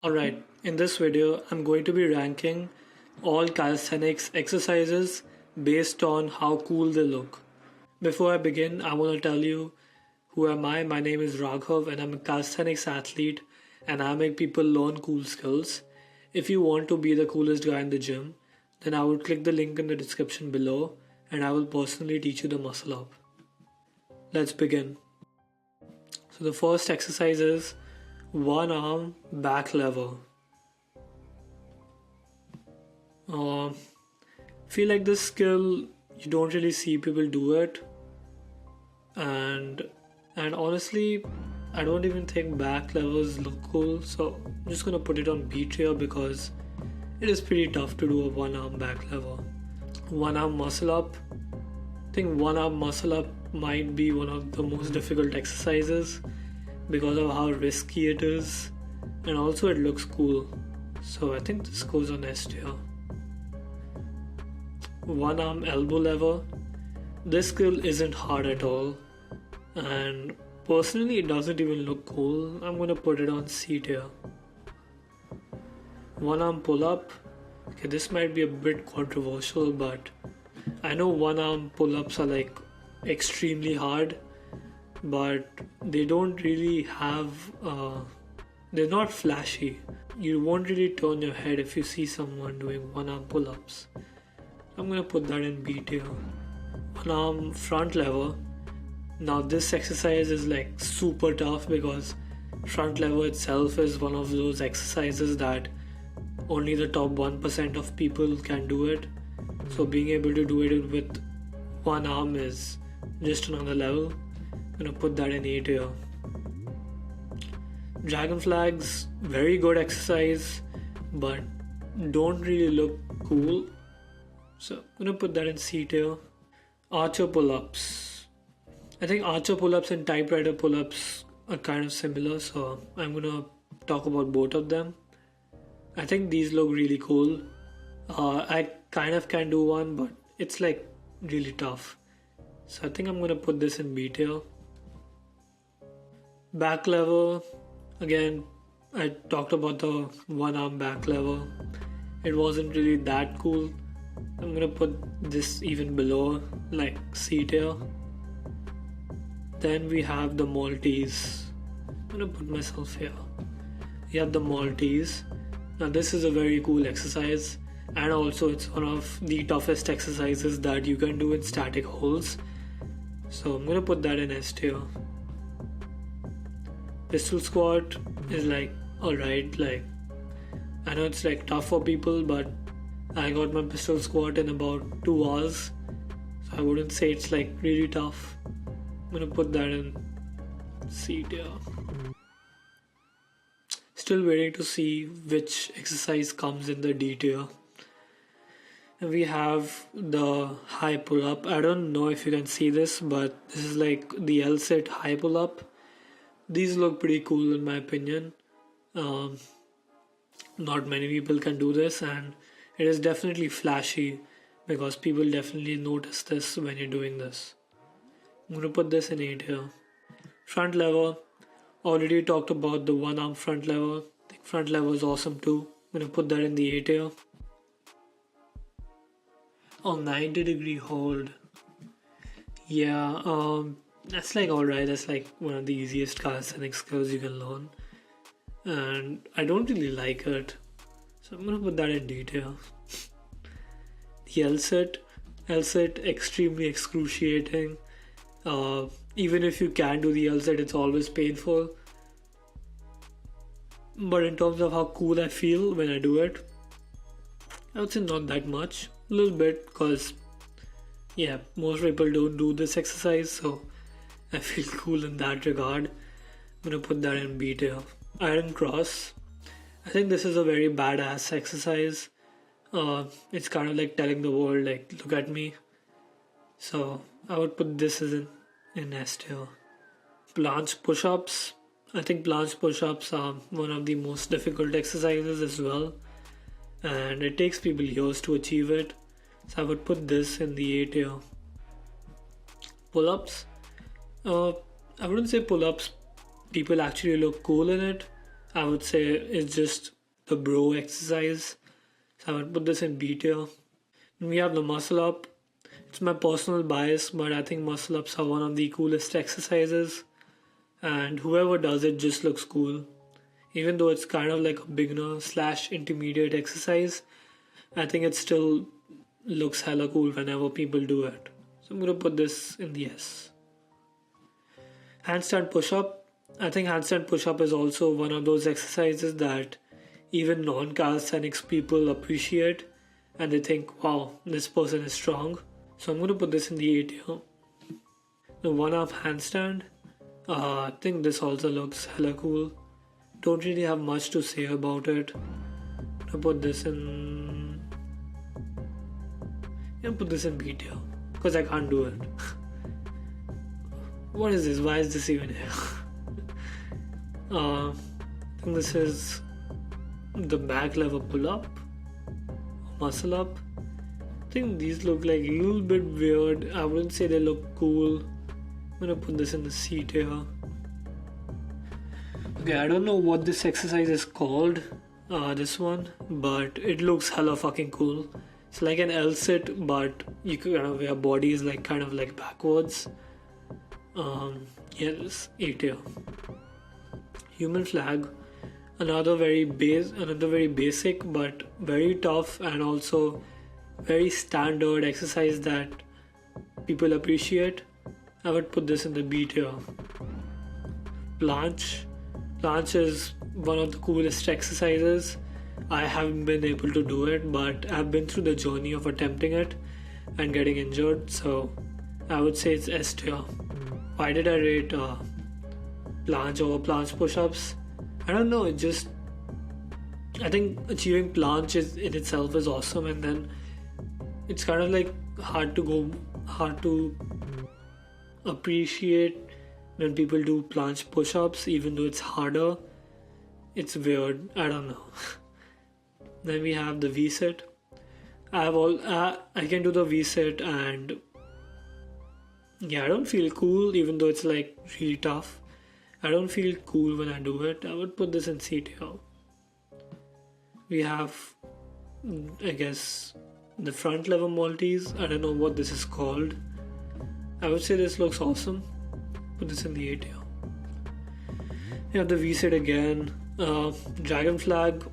Alright, in this video, I'm going to be ranking all calisthenics exercises based on how cool they look. Before I begin, I want to tell you who am I. My name is Raghav and I'm a calisthenics athlete and I make people learn cool skills. If you want to be the coolest guy in the gym, then I would click the link in the description below and I will personally teach you the muscle up. Let's begin. So the first exercise is one arm back lever. Feel like this skill you don't really see people do it, and honestly, I don't even think back levers look cool. So I'm just gonna put it on B tier because it is pretty tough to do a one arm back lever. One arm muscle up. I think one arm muscle up might be one of the most difficult exercises because of how risky it is, and also it looks cool. So I think this goes on S tier. One arm elbow lever. This skill isn't hard at all, and personally it doesn't even look cool. I'm gonna put it on C tier. One arm pull up. Okay, this might be a bit controversial, but I know one arm pull ups are like extremely hard, but they don't really have they're not flashy. You won't really turn your head if you see someone doing one arm pull-ups. I'm gonna put that in B tier. One arm front lever. Now this exercise is like super tough because front lever itself is one of those exercises that only the top 1% of people can do it. So being able to do it with one arm is just another level. I'm gonna put that in A tier. Dragon flags, very good exercise, but don't really look cool. So I'm gonna put that in C tier. Archer pull-ups. I think archer pull-ups and typewriter pull-ups are kind of similar, so I'm gonna talk about both of them. I think these look really cool. I kind of can do one, but it's like really tough. So I think I'm gonna put this in B tier. Back lever, again, I talked about the one arm back lever. It wasn't really that cool. I'm gonna put this even below, like C tier. Then we have the Maltese. I'm gonna put myself here. We have the Maltese. Now this is a very cool exercise, and also it's one of the toughest exercises that you can do in static holds. So I'm gonna put that in S tier. Pistol squat is like alright, like I know it's like tough for people, but I got my pistol squat in about 2 hours, so I wouldn't say it's like really tough. I'm gonna put that in C tier. Still waiting to see which exercise comes in the D tier. And we have the high pull up. I don't know if you can see this, but this is like the L sit high pull up. These look pretty cool in my opinion. Not many people can do this, and it is definitely flashy because people definitely notice this when you're doing this. I'm gonna put this in A tier. Front lever. Already talked about the one arm front lever. I think front lever is awesome too. I'm gonna put that in the A tier. Oh, 90-degree hold. Yeah, that's like alright. That's like one of the easiest calisthenics skills you can learn, and I don't really like it, so I'm gonna put that in D tier. The L sit, extremely excruciating. Even if you can do the L sit, it's always painful. But in terms of how cool I feel when I do it, I would say not that much. A little bit, because yeah, most people don't do this exercise, so I feel cool in that regard. I'm gonna put that in B tier. Iron cross. I think this is a very badass exercise. It's kind of like telling the world, like, look at me. So I would put this as in S tier. Planche push-ups. I think planche push-ups are one of the most difficult exercises as well, and it takes people years to achieve it. So I would put this in the A tier. Pull-ups. I wouldn't say pull-ups people actually look cool in it, I would say it's just the bro exercise. So I would put this in B tier. We have the muscle up. It's my personal bias, but I think muscle ups are one of the coolest exercises, and whoever does it just looks cool. Even though it's kind of like a beginner slash intermediate exercise, I think it still looks hella cool whenever people do it. So I'm gonna put this in the S. Handstand push up. I think handstand push up is also one of those exercises that even non calisthenics people appreciate and they think, wow, this person is strong. So I'm going to put this in the A tier. The one arm handstand. I think this also looks hella cool. Don't really have much to say about it. I'll put this in. Yeah, put this in B tier because I can't do it. What is this? Why is this even here? I think this is the back lever pull up, muscle up. I think these look like a little bit weird. I wouldn't say they look cool. I'm gonna put this in the C tier. Okay, I don't know what this exercise is called, this one, but it looks hella fucking cool. It's like an L sit, but you kind of your body is like kind of like backwards. Yeah, this A tier. Human flag, another very basic but very tough and also very standard exercise that people appreciate. I would put this in the B tier. Planche is one of the coolest exercises. I haven't been able to do it, but I've been through the journey of attempting it and getting injured, so I would say it's S tier. Why did I rate planche over planche push-ups? I don't know, I think achieving planche in itself is awesome, and then it's kind of like hard to appreciate when people do planche push-ups, even though it's harder. It's weird, I don't know. Then we have the V-sit. I can do the V-sit, and yeah, I don't feel cool even though it's like really tough. I don't feel cool when I do it. I would put this in C tier. We have, I guess, the front lever Maltese. I don't know what this is called. I would say this looks awesome. Put this in the A tier. You have the V-sit again. Dragon flag,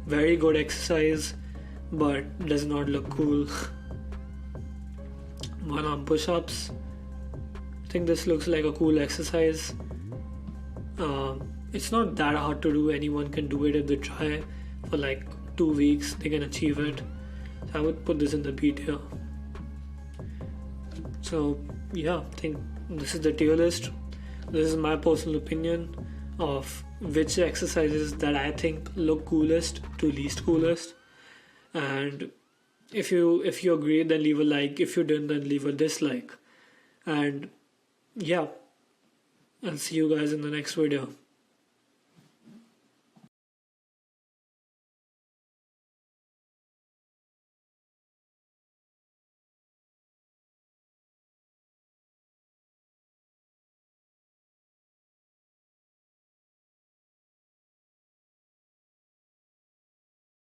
very good exercise, but does not look cool. One arm push-ups. I think this looks like a cool exercise. It's not that hard to do. Anyone can do it if they try for like 2 weeks. They can achieve it. So I would put this in the B tier. So yeah, I think this is the tier list. This is my personal opinion of which exercises that I think look coolest to least coolest. And if you agree, then leave a like. If you didn't, then leave a dislike. And yeah, I'll see you guys in the next video.